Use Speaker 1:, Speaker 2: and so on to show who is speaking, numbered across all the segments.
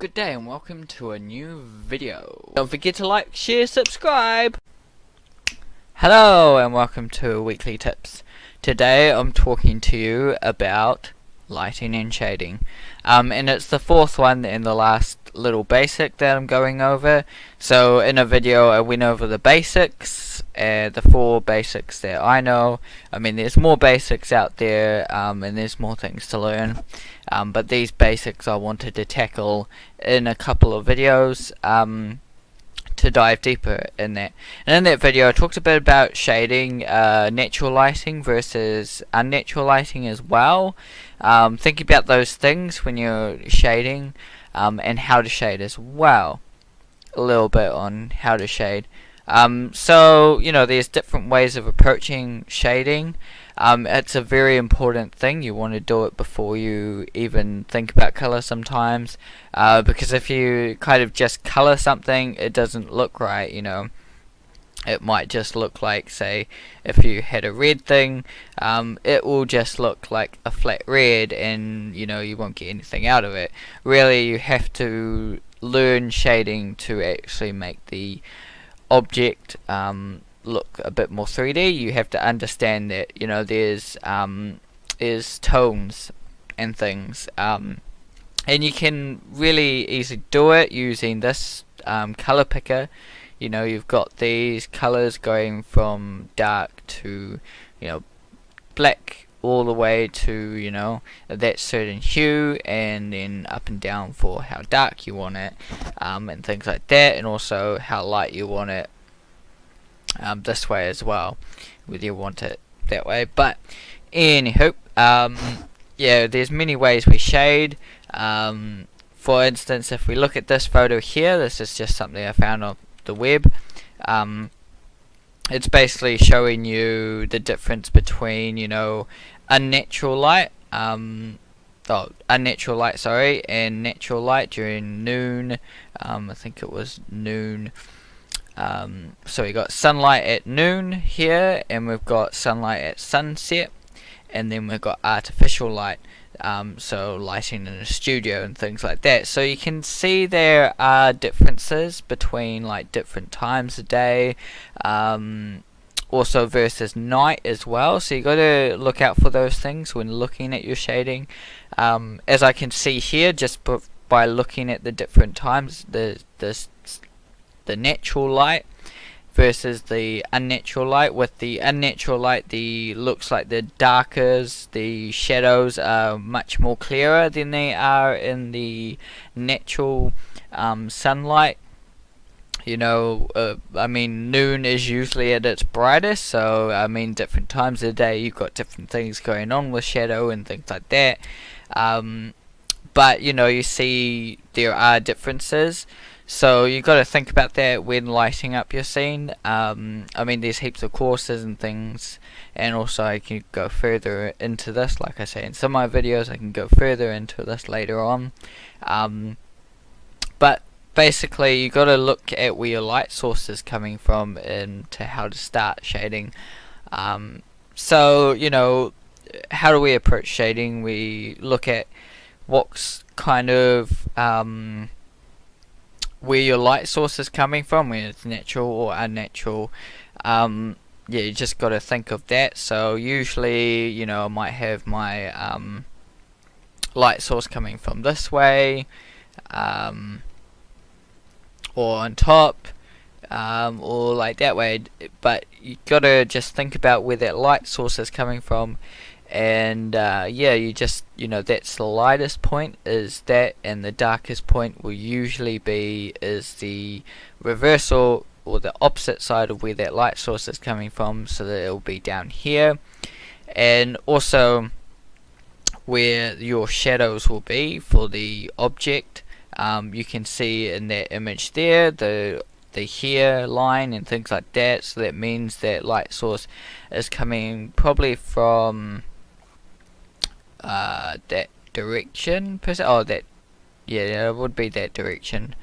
Speaker 1: Good day and welcome to a new video. Don't forget to like, share, subscribe. Hello and welcome to Weekly Tips. Today I'm talking to you about lighting and shading. And it's the fourth one in the last little basic that I'm going over. So in a video I went over the basics, the four basics that I know. I mean, there's more basics out there, and there's more things to learn. But these basics I wanted to tackle in a couple of videos to dive deeper in that. And in that video I talked a bit about shading, natural lighting versus unnatural lighting as well. Think about those things when you're shading, and how to shade as well. A little bit on how to shade. So, you know, there's different ways of approaching shading. It's a very important thing. You want to do it before you even think about color sometimes, because if you kind of just color something, it doesn't look right, you know. It might just look like, say, if you had a red thing, it will just look like a flat red, and you know, you won't get anything out of it. Really, you have to learn shading to actually make the object look a bit more 3D. You have to understand that, you know, there's tones and things, and you can really easily do it using this color picker. You know, you've got these colors going from dark to, you know, black, all the way to, you know, that certain hue, and then up and down for how dark you want it, and things like that, and also how light you want it this way as well, whether you want it that way. But anywho, yeah, there's many ways we shade. For instance, if we look at this photo here, this is just something I found on the web. It's basically showing you the difference between, you know, unnatural light, unnatural light, sorry, and natural light during noon. I think it was noon. So we got sunlight at noon here, and we've got sunlight at sunset, and then we've got artificial light, so lighting in a studio and things like that. So you can see there are differences between like different times of day, also versus night as well. So you got to look out for those things when looking at your shading. As I can see here, just by looking at the different times, the natural light versus the unnatural light. With the unnatural light, the looks like the darkers, the shadows are much more clearer than they are in the natural sunlight. You know, I mean, noon is usually at its brightest, so I mean, different times of the day you've got different things going on with shadow and things like that. But you know, you see there are differences. So you got to think about that when lighting up your scene. I mean, there's heaps of courses and things, and also I can go further into this. Like I say in some of my videos, I can go further into this later on. But basically, you got to look at where your light source is coming from and to how to start shading. So you know, how do we approach shading? We look at what's kind of where your light source is coming from, whether it's natural or unnatural. Yeah, you just got to think of that. So usually, you know, I might have my light source coming from this way, or on top, or like that way. But you got to just think about where that light source is coming from. And yeah, you just, you know, that's the lightest point is that, and the darkest point will usually be is the reversal or the opposite side of where that light source is coming from, so that it will be down here. And also where your shadows will be for the object. You can see in that image there the hair line and things like that, so that means that light source is coming probably from that direction per se. Oh, that, yeah, it would be that direction.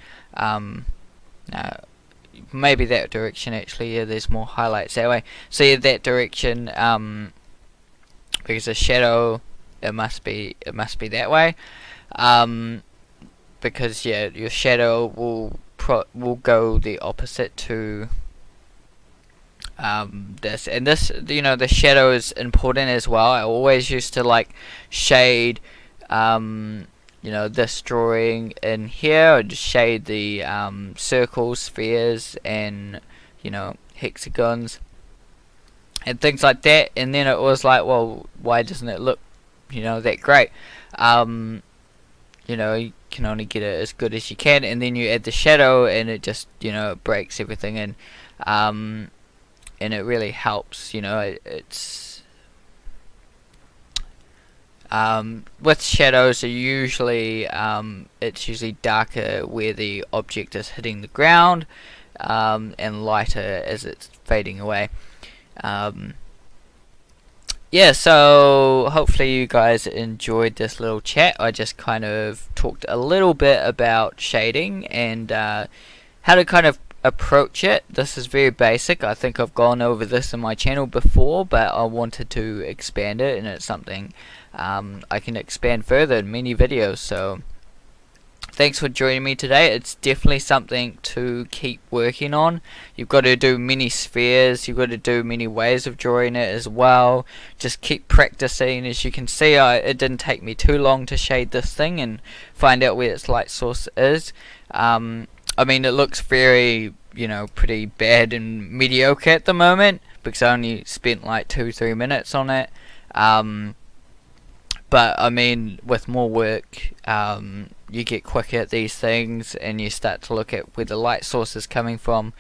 Speaker 1: Maybe that direction actually. Yeah, there's more highlights that way. So yeah, that direction. Because the shadow, it must be that way. because yeah, your shadow will go the opposite to this. And this, you know, the shadow is important as well. I always used to like shade you know, this drawing in here. I'd just shade the circles, spheres, and you know, hexagons and things like that. And then it was like, well, why doesn't it look, you know, that great? You know, you can only get it as good as you can, and then you add the shadow, and it just, you know, it breaks everything, and it really helps. You know, it's with shadows, are usually it's usually darker where the object is hitting the ground, and lighter as it's fading away. Yeah, so hopefully you guys enjoyed this little chat. I just kind of talked a little bit about shading and how to kind of approach it. This is very basic. I think I've gone over this in my channel before, but I wanted to expand it, and it's something I can expand further in many videos. So thanks for joining me today. It's definitely something to keep working on. You've got to do many spheres, you've got to do many ways of drawing it as well. Just keep practicing. As you can see, it didn't take me too long to shade this thing and find out where its light source is. I mean, it looks very, you know, pretty bad and mediocre at the moment because I only spent like 2-3 minutes on it. But I mean, with more work, you get quicker at these things, and you start to look at where the light source is coming from.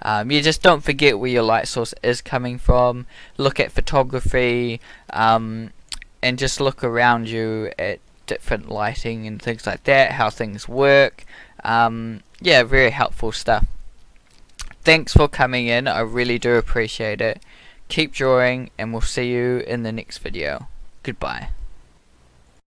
Speaker 1: You just don't forget where your light source is coming from. Look at photography, and just look around you at different lighting and things like that, how things work. Yeah, very helpful stuff. Thanks for coming in. I really do appreciate it. Keep drawing, and we'll see you in the next video. Goodbye.